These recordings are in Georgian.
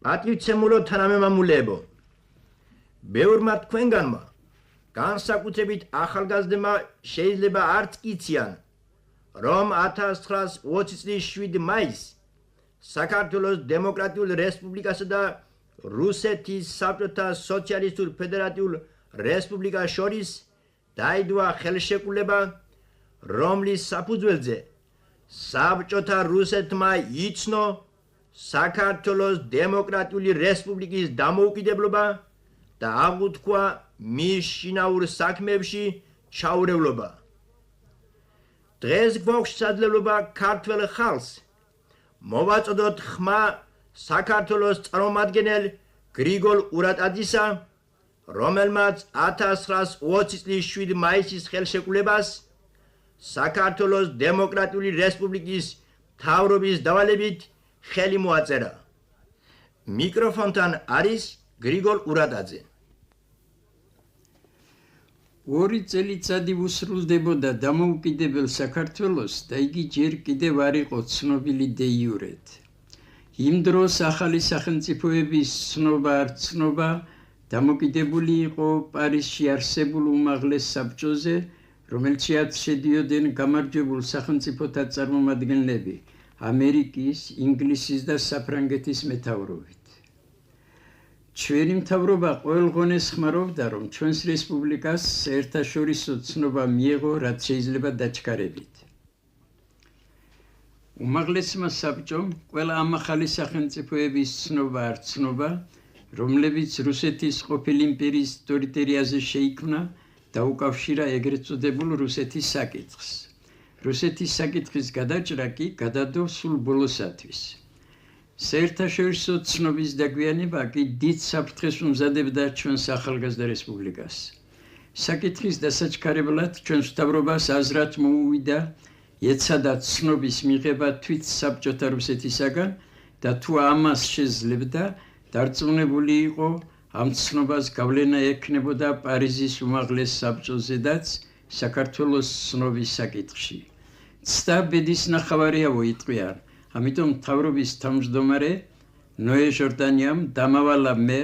პატივცემულო თანამემამულეებო, ბევრმა თქვენგანმა, განსაკუთრებით ახალგაზრდებმა შეიძლება არც იციან, რომ 1920 წლის 7 მაისს საქართველოს დემოკრატიულ რესპუბლიკასა და რუსეთის საბჭოთა სოციალისტურ ფედერატიულ რესპუბლიკას შორის დაიდო ხელშეკრულება, რომლის საფუძველზე საბჭოთა რუსეთმა იცნო საქართველოს დემოკრატიული რესპუბლიკის დამოუკიდებლობა და აღუთქვა მის შინაურ საქმეებში ჩაურევლობა. დღეს გვაქვს შესაძლებლობა ქართველ ხალხს მოვაწოდოთ ხმა საქართველოს წარმომადგენელ გრიგოლ ურატაძისა, რომელმაც 1920 წლის 7 მაისის ხელშეკრულებას საქართველოს დემოკრატიული რესპუბლიკის მთავრობის დავალებით ხელი მოაწერა. მიკროფონთან არის გრიგოლ ურატაძე. ორი წელიწადი უსრულდებოდა დამოუკიდებელ საქართველოს და იგი ჯერ კიდევ არ იყო ცნობილი დე იურედ. იმ დროს ახალი სახელმწიფოების ცნობა არ ცნობა დამოკიდებული იყო პარიზში არსებულ უმაღლეს საბჭოზე, რომელშიც შედიოდნენ გამარჯვებულ სახელმწიფოთა წარმომადგენლები ამერიკის, ინგლისის და საფრანგეთის მეთაურობით. ჩვენი მთავრობა ყველგონეს ხმარობდა, რომ ჩვენს რესპუბლიკას საერთაშორისო ცნობა მიეღო, რაც შეიძლება დაჩქარებით. უმაღლესმა საბჭომ ყველა ამ ახალი სახელმწიფოების ცნობა არ ცნობა, რომლებიც რუსეთის ყოფილი იმპერიის ტერიტორიაზე შეიქმნა, დაუკავშირა ეგრეთ წოდებულ რუსეთის საკითხს. რუსეთის საკითხის გადაჭრა კი გადადო სულ ბოლოსათვის. საერთაშორისო ცნობის დაგვიანება კი დიდ საფრთხეს უმზადებდა ჩვენს ახალგაზრდა რესპუბლიკას. საკითხის დასაჩქარებლად ჩვენს მთავრობას აზრად მოუვიდა ეცადა ცნობის მიღება თვით საბჭოთა რუსეთისაგან და თუ ამას შეძლებდა, დარწმუნებული იყო ამ ცნობას გავლენა ექნებოდა პარიზის უმაღლეს საბჭოზედაც საქართველოს ცნობის საკითხში. ცდა ბედის ნახევარია მოიტყვიან. ამიტომ მთავრობის თავმჯდომარე ნოე ჟორდანიამ დამავალა მე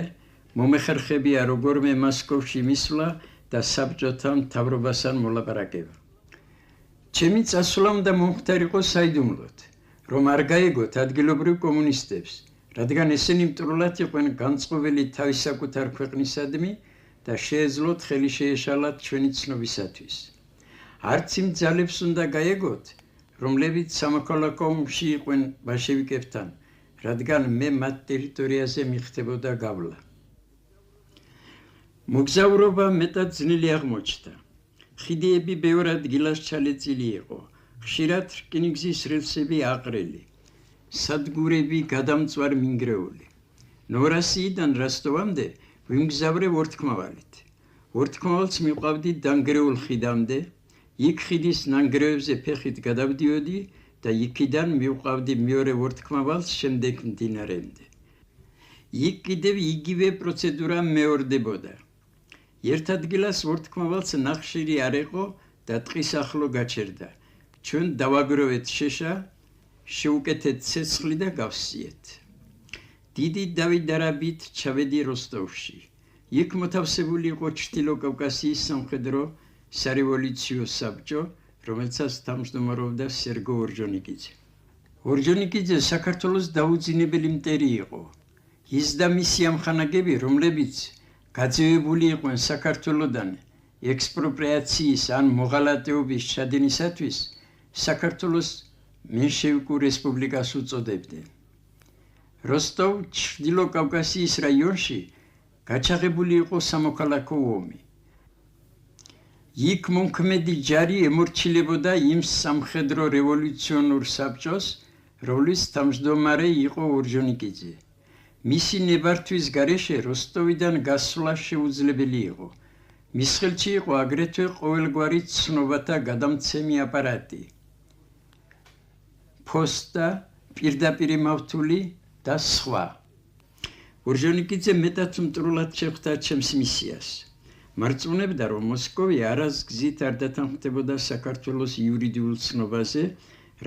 მომეხერხებია როგორმე მოსკოვში მისვლა და საბჭოთა მთავრობასთან მოლაპარაკება. ჩემი წასვლა უნდა მომხდარიყო საიდუმლოდ, რომ არ გაეგოთ ადგილობრივ კომუნისტებს, რადგან ესენი მტრულად იყვნენ განწყობილი თავისსაკუთარ ქვეყნისადმი და შეეძლოთ ხელი შეეშალათ ჩვენი ცნობისათვის. არც იმ ძალებს უნდა გაეგოთ, რომლებიც სამოქალაქო ომში იყვნენ ბაშევიკებთან, რადგან მე მათ ტერიტორიაზე მიხდებოდა გავლა. მოგზაურობა მეტად ძნელი აღმოჩნდა. ხიდიები ბევრ ადგილას ჩალეწილი იყო, ხშირად რკინიგზის რელსები აყრილი, სადგურები გადამწვარ მინგრეული. ნორასიიდან როსტოვამდე ვიმგზავრე ორთქმავალით. ორთქმავალს მივყავდი დანგრეულ ხიდამდე, იქ ხიდის ნანგრევებზე ფეხით გადავდიოდი და იქიდან მივყავდი მეორე ორთქმავალს შემდეგ მდინარემდე. იქ კიდევ იგივე პროცედურა მეორდებოდა. ერთ ადგილას ორთქმავალს ნახშირი არ იყო და ტყის ახლო გაჩერდა. ჩვენ დავაგროვეთ შეშა, შევუკეთეთ ცეცხლი და გავსიეთ. დიდი დავიდარაბით ჩავედი როსტოვში. იქ მოთავსებული იყო ჩრდილო კავკასიის სამხედრო სარევოლუციო საბჭო, რომელსაც თავმჯდომარეობდა სერგო ორჯონიკიძე. ორჯონიკიძე საქართველოს დაუძინებელი მტერი იყო. ის და მისი ამხანაგები, რომლებიც გაძევებული იყვნენ საქართველოდან ექსპროპრიაციის ან მოღალატეობის ჩადენისათვის, საქართველოს მენშევიკურ რესპუბლიკას უწოდებდნენ. როსტოვ ჩრდილო კავკასიის რაიონში გაჩაღებული იყო სამოქალაქო ომი. იქ მომქმედი ჯარი ემორჩილებოდა იმ სამხედრო რევოლუციონურ საბჭოს, რომლის თავმჯდომარე იყო ორჯონიკიძე. მისი ნებართვის გარეშე როსტოვიდან გასვლა შეუძლებელი იყო. მის ხელში იყო აგრეთვე ყოველგვარი ცნობათა გადამცემი აპარატი, ფოსტა, პირდაპირი მავთული და სხვა. ორჯონიკიძე მეტად მტრულად შეხვდა ჩემს მისიას. მარწმუნებდა, რომ მოსკოვი არას გზით არ დათანხმდებოდა საქართველოს იურიდიულ ცნობაზე,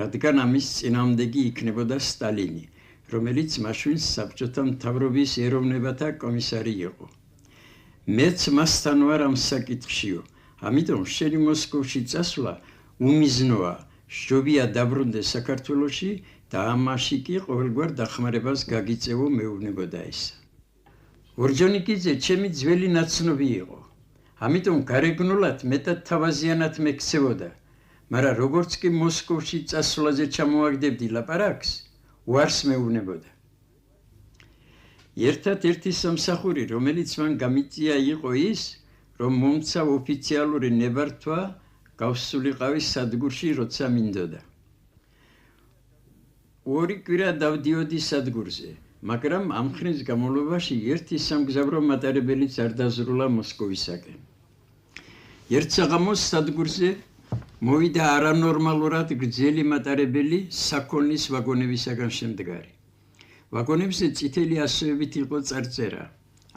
რადგან ამის წინააღმდეგი იქნებოდა სტალინი, რომელიც მაშინ საბჭოთა მთავრობის ეროვნებათა კომისარი იყო. მეც მასთან ვარ ამ საკითხშიო, ამიტომ შენი მოსკოვში წასვლა უმიზნოა, შობია დაბრუნდე საქართველოში და ამაში კი ყოველგვარ დახმარებას გაგიწევო მეუბნებოდა ეს. ორჯონიკიძე ჩემი ძველი ნაცნობი იყო, ამიტომ გარეგნულად მეტად თავაზიანად მექცევოდა, მაგრამ როგორც კი მოსკოვში წასვლაზე ჩამოაგდებდი ლაპარაკს, უარს მეუბნებოდა. ერთად-ერთი სამსახური, რომელიც მან გამიწია იყო ის, რომ მომცა ოფიციალური ნებართვა გავსულიყავი სადგურში, როცა მინდოდა. ორი კვირა დავდიოდი სადგურზე, მაგრამ ამ ხნის განმავლობაში ერთი სამგზავრო მატარებელიც არ დაზრულა მოსკოვისაკენ. ერთ საღამოს სადგურზე მოვიდა არანორმალურად გრძელი მატარებელი საქონლის ვაგონებისაგან შემდგარი. ვაგონებზე წითელი ასოებით იყო წარწერა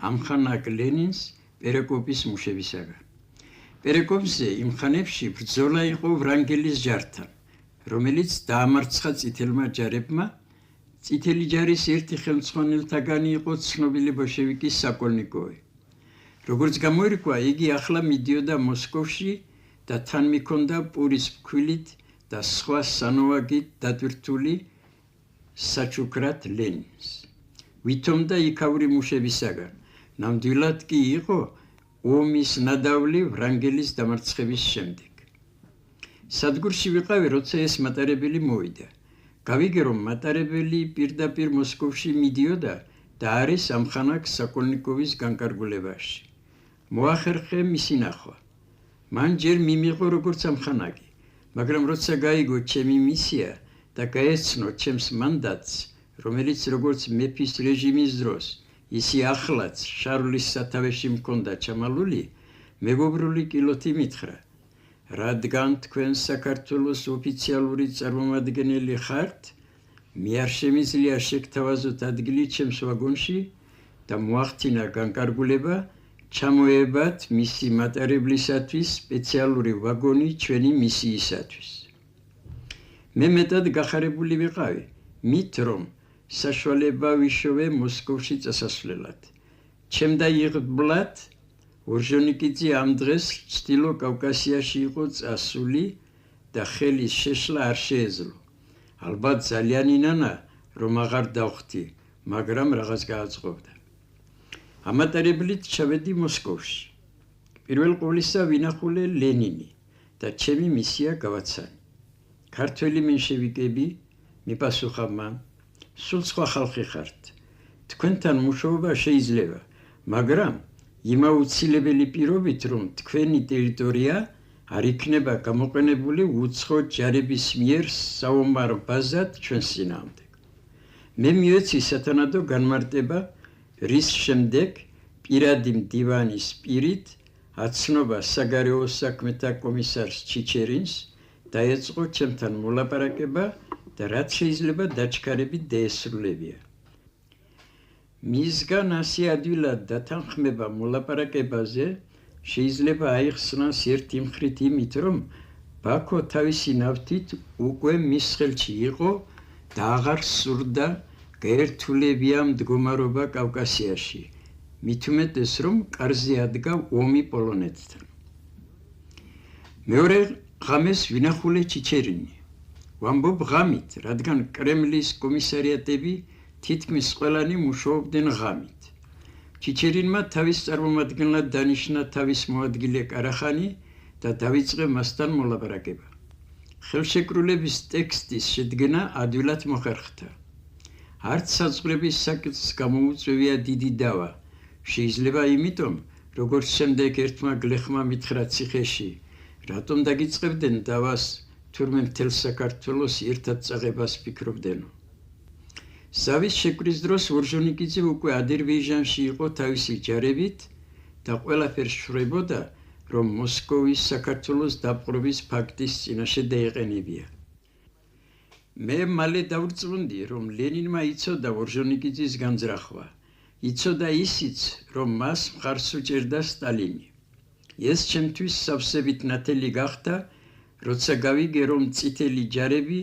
ამხანაგ ლენინს პერეკოპის მუშებისაგან. პერეკოპზე იმ ხანებში ბრძოლა იყო ვრანგელის ჯართან, რომელიც დაამარცხა წითელმა ჯარებმა. წითელი ჯარის ერთი ხელმძღვანელთაგანი იყო ცნობილი ბოლშევიკი საკოლნიკოვი. როგორც გამოირკვა, იგი ახლა მიდიოდა მოსკოვში და თან მიქონდა პურის ფქვილით და სხვა სანოვაგით დატვირთული საჩუქრად ლენინს. ვითომდა იქაური მუშებისაგან, ნამდვილად კი იყო ომის ნადავლი ვრანგელის დამარცხების შემდეგ. სადგურში ვიყავი, როცა ეს მატარებელი მოვიდა. გავიგე, რომ მატარებელი პირდაპირ მოსკოვში მიდიოდა და არის ამხანაგ საკოლნიკოვის განკარგულებაში. მოახერხე მისი ნახვა. მან ჯერ მიმიღო როგორც ამხანაგი, მაგრამ როცა გაიგო ჩემი მისია და გაეცნო ჩემს მანდატს, რომელიც როგორც მეფის რეჟიმის დროს, ისი ახლაც შარლის სათავეში მქონდა ჩამალული, მეგობრული კილოთი მითხრა. რადგან თქვენ საქართველოს ოფიციალური წარმომადგენელი ხართ, მე არ შემიძლია შეგთავაზოთ ადგილი ჩემს ვაგონში და მოახდინა განკარგულება, ჩამოებათ მისი მატარებლისათვის სპეციალური ვაგონი ჩვენი მისიისათვის. მე მეტად გახარებული ვიყავი, მით რომ საშუალება ვიშოვე მოსკოვში წასასვლელად. ჩემდა იღბლად ორჟონიკიძე ამ დღეს ჩრდილო კავკასიაში იყო წასული და ხელის შეშლა არ შეეძლო. ალბათ ძალიან ინანა, რომ აღარ დავხვდი, მაგრამ რაღაც გააწყობდა. ამატარებლით ჩავედი მოსკოვში. პირველ ყოვლისა ვინახულე ლენინი და ჩემი მისია გავაცანი. ქართველი მენშევიკები, მიპასუხა მან, სულ სხვა ხალხი ხართ. თქვენთან მუშაობა შეიძლება, მაგრამ იმ აუცილებელი პირობით, რომ თქვენი ტერიტორია არ იქნება გამოყენებული უცხო ჯარების მიერ საომარ ბაზად ჩვენს წინააღმდეგ. მე მივეცი სათანადო განმარტება, რის შემდეგ პირადი მდივანის პირით აცნობა საგარეო საქმეთა კომისარს ჩიჩერინს დაეწყო ჩემთან მოლაპარაკება და რაც შეიძლება დაჩქარებით დაესრულებია. მისგან ასე ადვილად დათანხმება მოლაპარაკებაზე შეიძლება აიხსნას ერთი მხრით იმით, რომ ბაქო თავისი ნავთით უკვე მის ხელში იყო და აღარ სურდა გაერთულებია მდგომარეობა კავკასიაში, მით უმეტეს, რომ კარზე ადგა ომი პოლონეთთან. მეორე ღამეს ვინახულე ჩიჩერინი. ვამბობ ღამით, რადგან კრემლის კომისარიატები თითქმის ყველანი მუშაობდნენ ღამით. ჩიჩერინმა თავის წარმომადგენლად დანიშნა თავის მოადგილე კარახანი და დავიწყე მასთან მოლაპარაკება. ხელშეკრულების ტექსტის შედგენა ადვილად მოხერხდა. არც საზღვრების საკითხს გამოუწვევია დიდი დავა. შეიძლება იმიტომ, როგორც შემდეგ ერთმა გლეხმა მითხრა ციხეში, რატომ დაგიწყებდნენ დავას, თურმე მთელ საქართველოს ერთად წაღებას ფიქრობდენო. ზავის შეკვრის დროს ორჟონიკიძე უკვე ադրბეიჟანში იყო თავისი ჯარებით და ყველაფერს შვრებოდა, რომ მოსკოვის საქართველოს დაპყრობის ფაქტის წინაშე დაეყენებია. მე მალე დავრწმუნდი, რომ ლენინმა იცოდა ორჟონიკიძის განძრახვა. იცოდა ისიც, რომ მას მხარს უჭერდა სტალინი. ეს ჩემთვის სავსებით ნათელი გახდა, როცა გავიგე, რომ წითელი ჯარები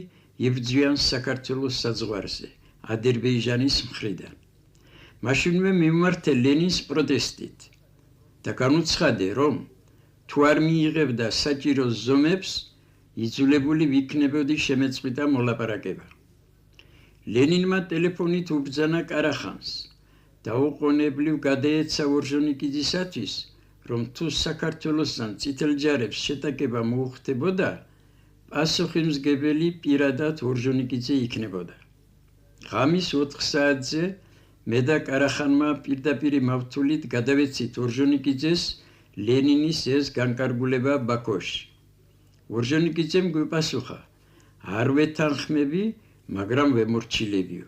იბრძვიან საქართველოს საზღვარზე, ադրბეიჯანის მხრიდან. მაშინვე მიმართე ლენინს პროტესტით და განუცხადე, რომ თუ არ მიიღებდა საჭირო ზომებს, იძულებული ვიქნებოდი შემეწყვიტა მოლაპარაკება. ლენინმა ტელეფონით უბრძანა კარახანს და უყონებლივ გადაეცა ორჟონიკიძისათვის, რომ თუ საქართველოსთან წითელ ჯარებს შეტაკება მოუხდებოდა, პასუხისმგებელი პირადად ორჟონიკიძე იქნებოდა. ღამის 4 საათზე მე და კარახანმა პირდაპირ მავთულით გადავეცით ორჟონიკიძეს ლენინის ეს განკარგულება ბაქოში. ორჟონიკიძემ გვიპასუხა, არ ვეთანხმები, მაგრამ ვემორჩილებიო.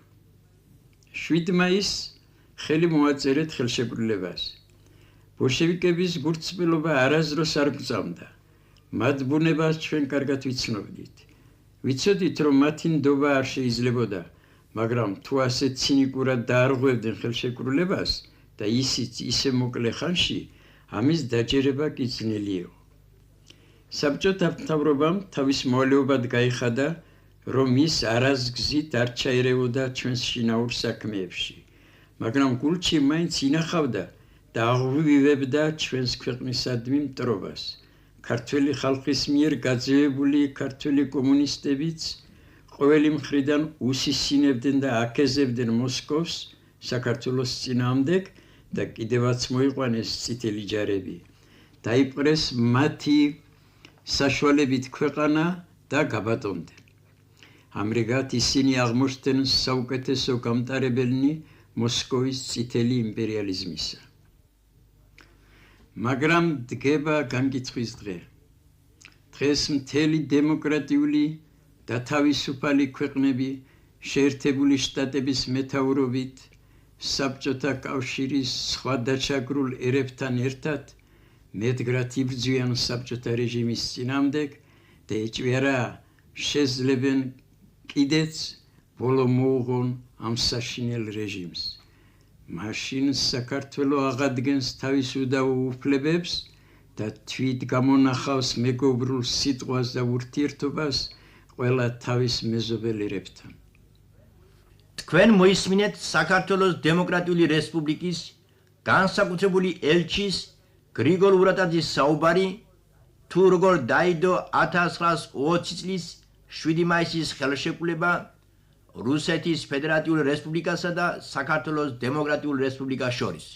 7 მაისს ხელი მოაწერეთ ხელშეკრულებას. ბოლშევიკების გულწრფელობა არასდროს არ გწამდა. მათ ბუნებას ჩვენ კარგად ვიცნობდით. ვიცოდით, რომ მათი ნდობა არ შეიძლებოდა, მაგრამ თუ ასე ცინიკურად დაარღვევდნენ ხელშეკრულებას და ისიც ისე მოკლე ხანში, ამის დაჯერება კი ძნელიო. საბჭოთა მთავრობამ თავის მოვალეობად გაიხადა, რომ ის არასგზით არ ჩაერეოდა ჩვენს შინაურ საქმეებში, მაგრამ გულში მაინც ინახავდა და აღვივებდა ჩვენს ქვეყნისადმი მტრობას. ქართველი ხალხის მიერ გაძევებული ქართველი კომუნისტებიც ყოველი მხრიდან უსისინებდნენ და აკეზებდნენ მოსკოვს საქართველოს წინააღმდეგ და კიდევაც მოიყვანეს წითელი ჯარები. დაიპყრეს მათი საშუალებით ქვეყანა და გაბატონდნენ. ამრიგად ისინი აღმოჩნდნენ საუკეთესო გამტარებელნი მოსკოვის წითელი იმპერიალიზმისა. მაგრამ დგება განკითხვის დღე. დღეს მთელი დემოკრატიული და თავისუფალი ქვეყნები შეერთებული შტატების მეთაურობით საბჭოთა კავშირის სხვა დაჩაგრულ ერებთან ერთად მედგრად იბრძვიან საბჭოთა რეჟიმის წინააღმდეგ და ეჭვიარა შეძლებენ კიდეც ბოლო მოუღონ ამ საშინელ რეჟიმს. მაშინ საქართველო აღადგენს თავის უდავო უფლებებს და თვით გამონახავს მეგობრულ სიტყვას და ურთიერთობას ყველა თავის მეზობელ ერებთან. თქვენ მოისმინეთ საქართველოს დემოკრატიული რესპუბლიკის განსაკუთრებული ელჩის გრიგოლ ურატაძის საუბარი, თუ როგორ დაიდო 1920 წლის 7 მაისის ხელშეკრულება რუსეთის ფედერატიულ რესპუბლიკასა და საქართველოს დემოკრატიულ რესპუბლიკას შორის.